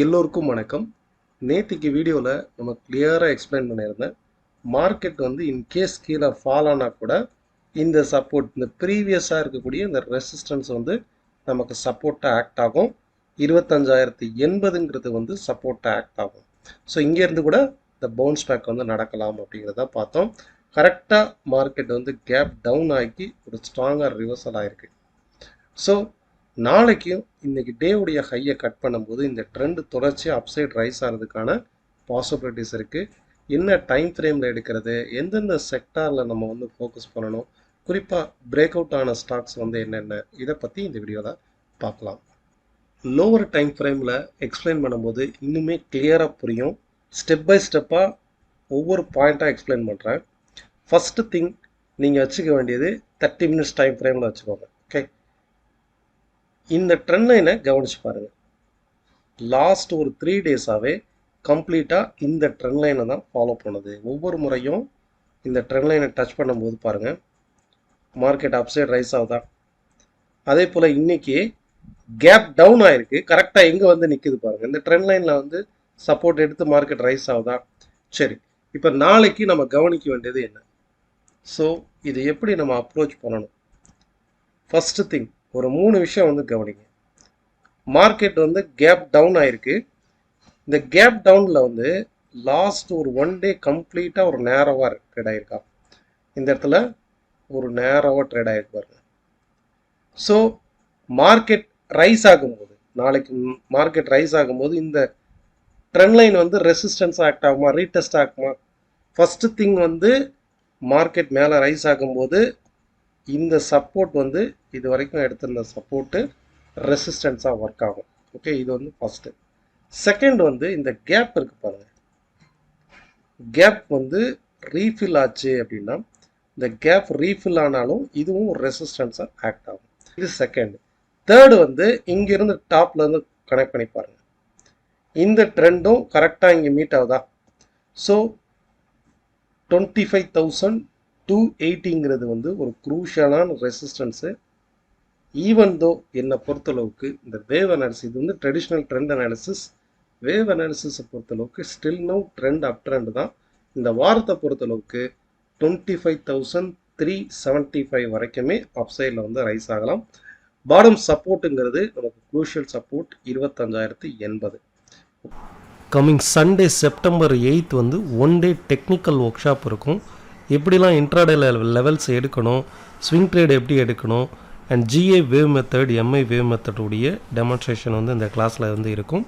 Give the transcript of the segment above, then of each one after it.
எல்லோருக்கும் வணக்கம். நேத்திக்கு வீடியோவில் நம்ம கிளியராக எக்ஸ்பிளைன் பண்ணியிருந்தேன். மார்க்கெட் வந்து இன்கேஸ் கீழே ஃபால் ஆனால் கூட இந்த சப்போர்ட், இந்த ப்ரீவியஸாக இருக்கக்கூடிய இந்த ரெசிஸ்டன்ஸ் வந்து நமக்கு சப்போர்ட்டாக ஆக்ட் ஆகும். 25,080 வந்து சப்போர்ட்டாக ஆக்ட் ஆகும். ஸோ இங்கேருந்து கூட இந்த பவுன்ஸ் பேக் வந்து நடக்கலாம் அப்படிங்கிறத பார்த்தோம். கரெக்டாக மார்க்கெட் வந்து கேப் டவுன் ஆகி ஒரு ஸ்ட்ராங்காக ரிவர்சல் ஆகிருக்கு. ஸோ நாளைக்கும் இன்னைக்கு டேவுடைய ஹையை கட் பண்ணும்போது இந்த ட்ரெண்ட் தொடர்ச்சியாக அப்சைட் ரைஸ் ஆகிறதுக்கான பாசிபிலிட்டிஸ் இருக்குது. என்ன டைம் ஃப்ரேமில் எடுக்கிறது, எந்தெந்த செக்டாரில் நம்ம வந்து ஃபோக்கஸ் பண்ணணும், குறிப்பாக பிரேக் அவுட் ஆன ஸ்டாக்ஸ் வந்து என்னென்ன, இதை பற்றி இந்த வீடியோவில் பார்க்கலாம். லோவர் டைம் ஃப்ரேமில் எக்ஸ்பிளைன் பண்ணும்போது இன்னுமே கிளியராக புரியும். ஸ்டெப் பை ஸ்டெப்பாக ஒவ்வொரு பாயிண்ட்டாக எக்ஸ்பிளைன் பண்ணுறேன். ஃபஸ்ட்டு திங் நீங்கள் வச்சுக்க வேண்டியது 30 மினிட்ஸ் டைம் ஃப்ரேமில் வச்சுக்கோங்க. ஓகே, இந்த ட்ரெண்ட் லைனை கவனிச்சு பாருங்க. லாஸ்ட் ஒரு 3 டேஸாகவே கம்ப்ளீட்டாக இந்த ட்ரெண்ட் லைனை தான் ஃபாலோ பண்ணுது. ஒவ்வொரு முறையும் இந்த ட்ரெண்ட் லைனை டச் பண்ணும்போது பாருங்கள், மார்க்கெட் அப்சைட் ரைஸ் ஆகுதா. அதே போல் இன்னைக்கு கேப் டவுன் ஆயிருக்கு. கரெக்டாக எங்கே வந்து நிற்குது பாருங்கள். இந்த ட்ரெண்ட் லைனில் வந்து சப்போர்ட் எடுத்து மார்க்கெட் ரைஸ் ஆகுதா. சரி, இப்போ நாளைக்கு நம்ம கவனிக்க வேண்டியது என்ன? ஸோ இது எப்படி நம்ம அப்ரோச் பண்ணணும்? ஃபஸ்ட்டு திங், ஒரு 3 விஷயம் வந்து கவனிங்க. மார்க்கெட் வந்து கேப் டவுன் ஆயிருக்கு. இந்த கேப் டவுனில் வந்து லாஸ்ட் ஒரு 1 டே கம்ப்ளீட்டாக ஒரு நேரவாக ட்ரேட் ஆகிருக்கா. இந்த இடத்துல ஒரு நேரவாக ட்ரேட் ஆகிருக்கு பாருங்க. ஸோ மார்க்கெட் ரைஸ் ஆகும்போது, நாளைக்கு மார்க்கெட் ரைஸ் ஆகும்போது இந்த ட்ரெண்ட் லைன் வந்து ரெசிஸ்டன்ஸ் ஆக்ட் ஆகுமா, ரீடெஸ்ட் ஆகுமா? ஃபஸ்ட்டு திங் வந்து மார்க்கெட் மேலே ரைஸ் ஆகும்போது இந்த சப்போர்ட் வந்து இது வரைக்கும் எடுத்திருந்த சப்போர்ட்டு ரெசிஸ்டன்ஸாக ஒர்க் ஆகும். ஓகே, இது வந்து ஃபஸ்ட்டு. செகண்ட் வந்து இந்த கேப் இருக்கு பாருங்க. கேப் வந்து ரீஃபில் ஆச்சு அப்படின்னா, இந்த கேப் ரீஃபில் ஆனாலும் இதுவும் ரெசிஸ்டன்ஸாக ஆக்ட் ஆகும். இது செகண்ட். தேர்டு வந்து இங்கிருந்து டாப்ல இருந்து கனெக்ட் பண்ணி பாருங்க. இந்த ட்ரெண்டும் கரெக்டாக இங்கே மீட் ஆகுதா. ஸோ 25,280 வந்து ஒரு குரூஷியலான ரெசிஸ்டன்ஸு. ஈவன் தோ என்னை பொறுத்தளவுக்கு இந்த வேவ் அனாலிசிஸ், இது வந்து ட்ரெடிஷ்னல் ட்ரெண்ட் அனாலிசிஸ். வேவ் அனாலிசிஸை பொறுத்தளவுக்கு still no trend up trend தான். இந்த வாரத்தை பொறுத்தளவுக்கு 25,375 வரைக்குமே அப்சைடில் வந்து ரைஸ் ஆகலாம். பாட்டம் சப்போர்ட்டுங்கிறது நமக்கு crucial support 25,080. Coming Sunday September 8 வந்து 1 டே டெக்னிக்கல் ஒர்க் ஷாப் இருக்கும். எப்படிலாம் இன்ட்ராடே லெவல்ஸ் எடுக்கணும், ஸ்விங் ட்ரேட் எப்படி எடுக்கணும், and GA wave method, MI wave மெத்தடுடைய டெமான்ஸ்ட்ரேஷன் வந்து இந்த கிளாஸில் வந்து இருக்கும்.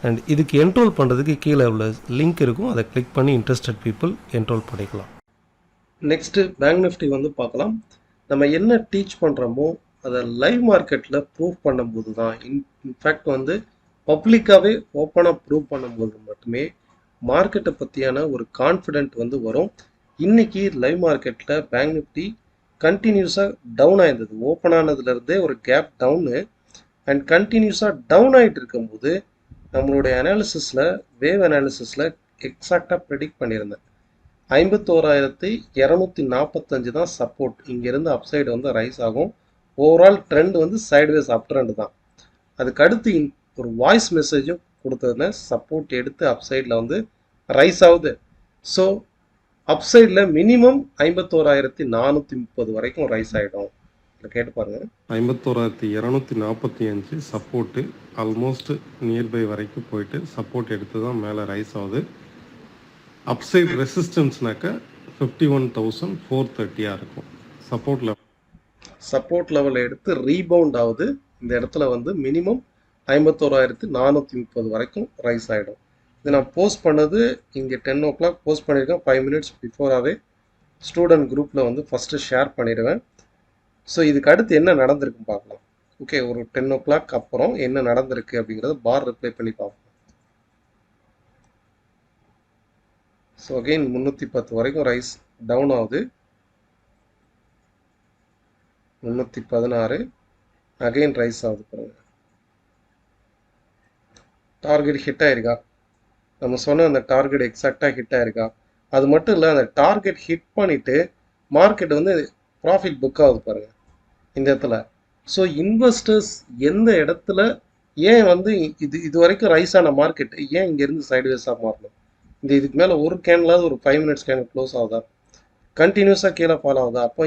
அண்ட் இதுக்கு என்ரோல் பண்ணுறதுக்கு கீழே உள்ள லிங்க் இருக்கும், அதை கிளிக் பண்ணி இன்ட்ரெஸ்டட் பீப்புள் என்ரோல் பண்ணிக்கலாம். நெக்ஸ்ட்டு பேங்க் நிஃப்டி வந்து பார்க்கலாம். நம்ம என்ன டீச் பண்ணுறோமோ அதை லைவ் மார்க்கெட்டில் ப்ரூவ் பண்ணும்போது தான், இன்ஃபேக்ட் வந்து பப்ளிக்காகவே ஓப்பனாக ப்ரூவ் பண்ணும்போது மட்டுமே மார்க்கெட்டை பற்றியான ஒரு கான்ஃபிடென்ட் வந்து வரும். இன்றைக்கி லைவ் மார்க்கெட்டில் பேங்க் நிஃப்டி கண்டினியூஸாக டவுன் ஆயிருந்தது. ஓப்பன் ஆனதுலேருந்தே ஒரு கேப் டவுனு அண்ட் கண்டினியூஸாக டவுன் ஆகிட்டு இருக்கும்போது நம்மளுடைய அனாலிசிஸில், வேவ் அனாலிசிஸில் எக்ஸாக்டாக ப்ரெடிக்ட் பண்ணியிருந்தேன். 51,245 தான் சப்போர்ட். இங்கேருந்து அப்சைடு வந்து ரைஸ் ஆகும். ஓவரால் ட்ரெண்ட் வந்து சைட்வேஸ் அப் ட்ரெண்ட் தான். அதுக்கு அடுத்து ஒரு வாய்ஸ் மெசேஜும் கொடுத்ததுன்னு சப்போர்ட் எடுத்து அப்சைடில் வந்து ரைஸ் ஆகுது. ஸோ அப்சைடில் மினிமம் 51,430 வரைக்கும் ரைஸ் ஆகிடும். இதை கேட்டு பாருங்க. 51,245 சப்போர்ட்டு ஆல்மோஸ்ட் நியர்பை வரைக்கும் போயிட்டு சப்போர்ட் எடுத்து தான் மேலே ரைஸ் ஆகுது. அப்சைட் ரெசிஸ்டன்ஸ்னாக்க 51,430 இருக்கும். சப்போர்ட் லெவலில் எடுத்து ரீபவுண்ட் ஆகுது. இந்த இடத்துல வந்து மினிமம் 51,430 வரைக்கும் ரைஸ் ஆகிடும். இது நான் போஸ்ட் பண்ணது இங்கே 10 o'clock போஸ்ட் பண்ணியிருக்கேன். 5 minutes பிஃபோராகவே ஸ்டூடெண்ட் குரூப்பில் வந்து ஃபஸ்ட்டு ஷேர் பண்ணிடுவேன். ஸோ இதுக்கு அடுத்து என்ன நடந்திருக்குன்னு பார்க்கலாம். ஓகே, ஒரு 10 o'clock அப்புறம் என்ன நடந்திருக்கு அப்படிங்கிறத பார் ரிப்ளை பண்ணி பார்ப்போம். ஸோ அகெயின் 310 வரைக்கும் ரைஸ் டவுன் ஆகுது. 316 அகெயின் ரைஸ் ஆகுது பாருங்க. டார்கெட் ஹிட் ஆயிருக்கா? நம்ம சொன்ன அந்த டார்கெட் எக்ஸாக்டாக ஹிட் ஆயிருக்கா? அது மட்டும் இல்லை, அந்த டார்கெட் ஹிட் பண்ணிவிட்டு மார்க்கெட் வந்து ப்ராஃபிட் புக் ஆகுது பாருங்கள் இந்த இடத்துல. ஸோ இன்வெஸ்டர்ஸ் எந்த இடத்துல ஏன் வந்து இது வரைக்கும் ரைஸ் ஆன மார்க்கெட் ஏன் இங்கேருந்து சைட்வேஸாக மாறணும்? இதுக்கு மேலே ஒரு கேன்லாவது ஒரு 5 மினிட்ஸ் கேன் க்ளோஸ் ஆகுதா? கண்டினியூஸாக கீழே ஃபாலோ ஆகுதா? அப்போ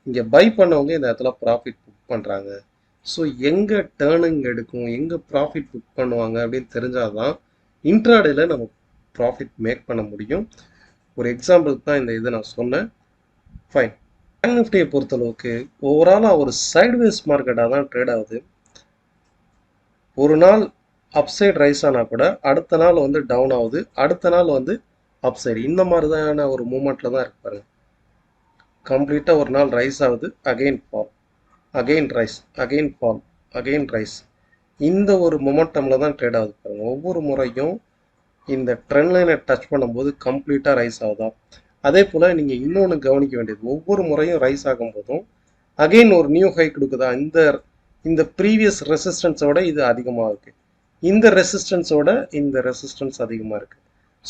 இங்கே பை பண்ணவங்க இந்த இடத்துல ப்ராஃபிட் புக் பண்ணுறாங்க. ஸோ எங்கே டேர்னிங் எடுக்கும், எங்கே ப்ராஃபிட் புக் பண்ணுவாங்க அப்படின்னு தெரிஞ்சாதான் இன்ட்ராடேல நம்ம ப்ராஃபிட் மேக் பண்ண முடியும். ஒரு எக்ஸாம்பிளுக்கு தான் இந்த இதை நான் சொன்னேன். ஃபைன். பேங்க் நிஃப்டியை பொறுத்தளவுக்கு ஓவராலாக ஒரு சைட்வேஸ் மார்க்கெட்டாக தான் ட்ரேட் ஆகுது. ஒரு நாள் அப்சைட் ரைஸ் ஆனால் கூட அடுத்த நாள் வந்து டவுன் ஆகுது, அடுத்த நாள் வந்து அப்சைடு. இந்த மாதிரிதான ஒரு மூமெண்ட்டில் தான் இருக்கு பாருங்க. கம்ப்ளீட்டாக ஒரு நாள் ரைஸ் ஆகுது, again fall, again rice, again fall, again rice. இந்த ஒரு மொமெண்டமில் தான் ட்ரேட் ஆகுது பாருங்க. ஒவ்வொரு முறையும் இந்த ட்ரெண்ட் லைனை டச் பண்ணும்போது கம்ப்ளீட்டாக ரைஸ் ஆகுதா? அதே போல் நீங்கள் இன்னொன்று கவனிக்க வேண்டியது, ஒவ்வொரு முறையும் ரைஸ் ஆகும் போதும் அகெயின் ஒரு நியூ ஹை கொடுக்குதா? இந்த ப்ரீவியஸ் ரெசிஸ்டன்ஸோட இது அதிகமாக இருக்குது, இந்த ரெசிஸ்டன்ஸோட இந்த ரெசிஸ்டன்ஸ் அதிகமாக இருக்குது.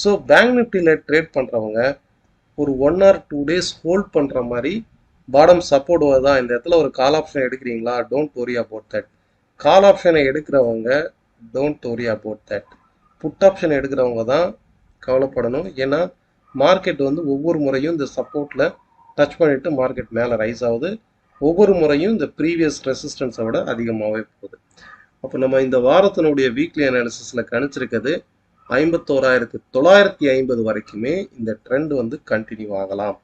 ஸோ பேங்க் நிஃப்டியில் ட்ரேட் பண்ணுறவங்க ஒரு 1 or 2 டேஸ் ஹோல்ட் பண்ணுற மாதிரி பாடம் சப்போர்ட் வருதா? இந்த இடத்துல ஒரு கால் ஆப்ஷன் எடுக்கிறீங்களா? Don't worry about that. Call ஆப்ஷனை எடுக்கிறவங்க don't worry about that. Put option எடுக்கிறவங்க தான் கவலைப்படணும். ஏன்னா மார்க்கெட் வந்து ஒவ்வொரு முறையும் இந்த சப்போர்ட்டில் டச் பண்ணிவிட்டு மார்க்கெட் மேலே ரைஸ் ஆகுது, ஒவ்வொரு முறையும் இந்த ப்ரீவியஸ் ரெசிஸ்டன்ஸை விட அதிகமாகவே போகுது. அப்போ நம்ம இந்த வாரத்தினுடைய வீக்லி அனாலிசிஸில் கணிச்சிருக்கிறது 51,950 வரைக்குமே இந்த ட்ரெண்ட் வந்து கண்டினியூ ஆகலாம்.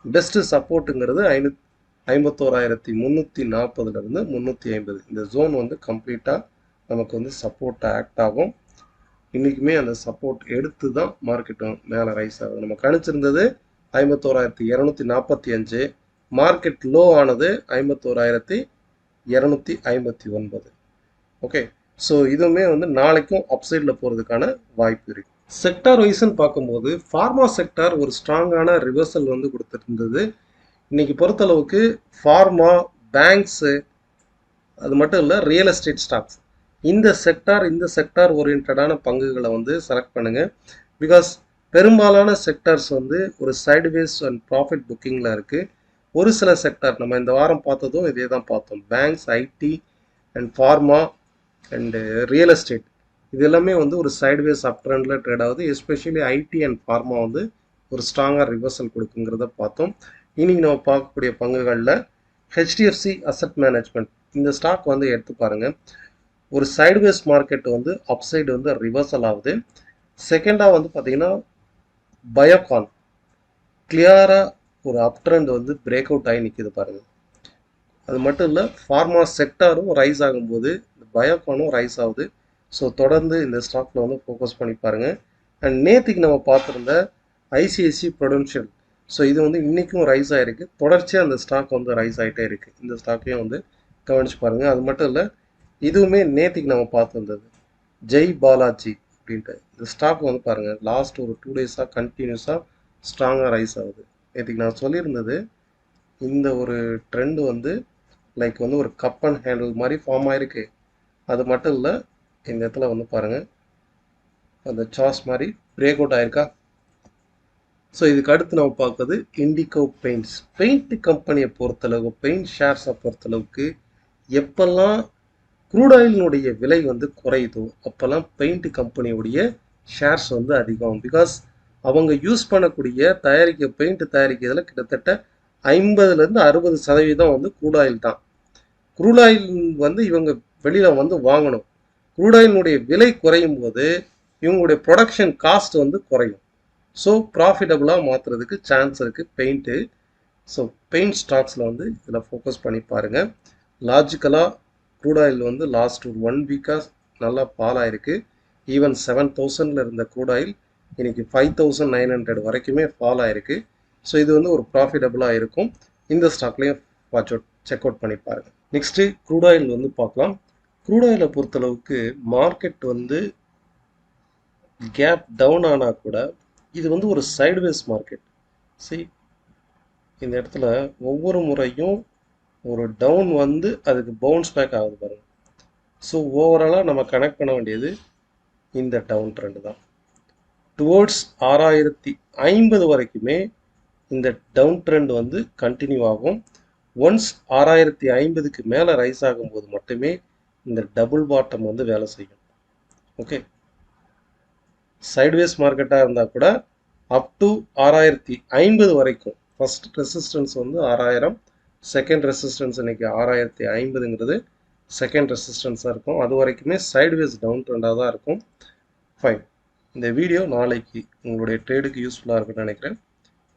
பெஸ்ட்டு சப்போர்ட்டுங்கிறது 51,340லேருந்து 350. இந்த ஜோன் வந்து கம்ப்ளீட்டாக நமக்கு வந்து சப்போர்ட்டாக ஆக்ட் ஆகும். இன்றைக்குமே அந்த சப்போர்ட் எடுத்து தான் மார்க்கெட் மேலே ரைஸ் ஆகுது. நம்ம கணிச்சிருந்தது 51,245, மார்க்கெட் லோ ஆனது 51,259. ஓகே, ஸோ இதுவுமே வந்து நாளைக்கும் அப்சைடில் போகிறதுக்கான வாய்ப்பு இருக்குது. செக்டார் வைஸ்ன்னு பார்க்கும்போது ஃபார்மா செக்டார் ஒரு ஸ்ட்ராங்கான ரிவர்சல் வந்து கொடுத்துருந்தது. இன்னைக்கு பொறுத்தளவுக்கு ஃபார்மா, பேங்க்ஸு, அது மட்டும் இல்லை ரியல் எஸ்டேட் ஸ்டாக்ஸ், இந்த செக்டார் ஓரியன்டான பங்குகளை வந்து செலக்ட் பண்ணுங்கள். பிகாஸ் பெரும்பாலான செக்டார்ஸ் வந்து ஒரு சைட்வேஸ் அண்ட் ப்ராஃபிட் புக்கிங்கில் இருக்குது. ஒரு சில செக்டார் நம்ம இந்த வாரம் பார்த்ததும் இதே தான் பார்த்தோம். Banks, IT and pharma and real estate, இது எல்லாமே வந்து ஒரு சைட்வேஸ் அப் ட்ரெண்டில் ட்ரேட் ஆகுது. எஸ்பெஷலி ஐடி அண்ட் ஃபார்மா வந்து ஒரு ஸ்ட்ராங்காக ரிவர்சல் கொடுக்குங்கிறத பார்த்தோம். இன்னைக்கு நம்ம பார்க்கக்கூடிய பங்குகளில் ஹெச்டிஎஃப்சி அசெட் மேனேஜ்மெண்ட், இந்த ஸ்டாக் வந்து எடுத்து பாருங்கள். ஒரு சைட்வேஸ் மார்க்கெட் வந்து அப்சைடு வந்து ரிவர்சல் ஆகுது. செகண்டாக வந்து பார்த்தீங்கன்னா பயோகான் கிளியராக ஒரு அப் ட்ரெண்ட் வந்து பிரேக் அவுட் ஆகி நிற்கிது பாருங்கள். அது மட்டும் இல்லை, ஃபார்மா செக்டாரும் ரைஸ் ஆகும்போது பயோகானும் ரைஸ் ஆகுது. ஸோ தொடர்ந்து இந்த ஸ்டாக்கில் வந்து ஃபோக்கஸ் பண்ணி பாருங்கள். அண்ட் நேற்றுக்கு நம்ம பார்த்துருந்த ஐசிஐசி ப்ரொடென்ஷியல், ஸோ இது வந்து இன்றைக்கும் ரைஸ் ஆகிருக்கு. தொடர்ச்சியாக அந்த ஸ்டாக் வந்து ரைஸ் ஆகிட்டே இருக்குது. இந்த ஸ்டாக்கையும் வந்து கவனிச்சு பாருங்கள். அது மட்டும் இல்லை, இதுவுமே நேற்றுக்கு நம்ம பார்த்துருந்தது ஜெய் பாலாஜி அப்படின்ட்டு இந்த ஸ்டாக் வந்து பாருங்கள், லாஸ்ட் ஒரு 2 டேஸாக கண்டினியூஸாக ஸ்ட்ராங்காக ரைஸ் ஆகுது. நேற்றுக்கு நான் சொல்லியிருந்தது இந்த ஒரு ட்ரெண்டு வந்து லைக் வந்து ஒரு கப் அண்ட் ஹேண்டில் மாதிரி ஃபார்ம் ஆகிருக்கு. அது மட்டும் இல்லை, இந்த இடத்துல வந்து பாருங்கள் அந்த சார்ஸ் மாதிரி பிரேக் அவுட் ஆயிருக்கா. ஸோ இதுக்கு அடுத்து நம்ம பார்க்குறது இண்டிகோ பெயிண்ட்ஸ். பெயிண்ட் கம்பெனியை பொறுத்தளவு, பெயிண்ட் ஷேர்ஸை பொறுத்தளவுக்கு எப்பெல்லாம் க்ரூட் ஆயிலினுடைய விலை வந்து குறையுதோ அப்போல்லாம் பெயிண்ட் கம்பெனியுடைய ஷேர்ஸ் வந்து அதிகம். பிகாஸ் அவங்க யூஸ் பண்ணக்கூடிய பெயிண்ட் தயாரிக்கிறதுல கிட்டத்தட்ட 50லேருந்து 60% வந்து க்ரூட் ஆயில் தான். க்ரூட் ஆயில் வந்து இவங்க வெளியில் வந்து வாங்கணும். க்ரூட் ஆயிலினுடைய விலை குறையும் போது இவங்களுடைய ப்ரொடக்ஷன் காஸ்ட் வந்து குறையும். ஸோ ப்ராஃபிட்டபுளாக மாற்றுறதுக்கு சான்ஸ் இருக்குது பெயிண்ட்டு. ஸோ பெயிண்ட் ஸ்டாக்ஸில் வந்து இதில் ஃபோக்கஸ் பண்ணி பாருங்கள். லாஜிக்கலாக க்ரூட் ஆயில் வந்து லாஸ்ட் ஒரு 1 வீக்காக நல்லா ஃபால் ஆயிருக்கு. ஈவன் 7,000 இருந்த க்ரூட் ஆயில் இன்னைக்கு 5,900 வரைக்குமே ஃபால் ஆயிருக்கு. ஸோ இது வந்து ஒரு ப்ராஃபிட்டபுளாக இருக்கும். இந்த ஸ்டாக்லேயும் செக் அவுட் பண்ணி பாருங்கள். நெக்ஸ்ட்டு க்ரூட் ஆயில் வந்து பார்க்கலாம். க்ரூட் ஆயிலை பொறுத்தளவுக்கு மார்க்கெட் வந்து கேப் டவுன் ஆனால் கூட இது வந்து ஒரு சைட்வேஸ் மார்க்கெட். சரி, இந்த இடத்துல ஒவ்வொரு முறையும் ஒரு டவுன் வந்து அதுக்கு பவுன்ஸ் பேக் ஆகுது பாருங்க. ஸோ ஓவராலாக நம்ம கனெக்ட் பண்ண வேண்டியது இந்த டவுன் ட்ரெண்டு தான். டுவோர்ட்ஸ் 6,050 வரைக்குமே இந்த டவுன் ட்ரெண்ட் வந்து கண்டினியூ ஆகும். ஒன்ஸ் 6,050க்கு மேலே ரைஸ் ஆகும்போது மட்டுமே இந்த டபுள் பாட்டம் வந்து வேலை செய்யும். ஓகே, சைட்வேஸ் மார்க்கெட்டாக இருந்தால் கூட அப் டு 6050 வரைக்கும். ஃபர்ஸ்ட் ரெசிஸ்டன்ஸ் வந்து 6000, செகண்ட் ரெசிஸ்டன்ஸ் இன்னைக்கு 6050ங்கிறது செகண்ட் ரெசிஸ்டன்ஸாக இருக்கும். அது வரைக்குமே சைட்வேஸ் டவுன் ட்ரெண்டாக தான் இருக்கும். ஃபைன். இந்த வீடியோ நாளைக்கு உங்களுடைய ட்ரேடுக்கு யூஸ்ஃபுல்லாக இருக்குன்னு நினைக்கிறேன்.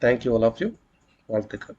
Thank you all of you. வாழ்த்துக்கள்.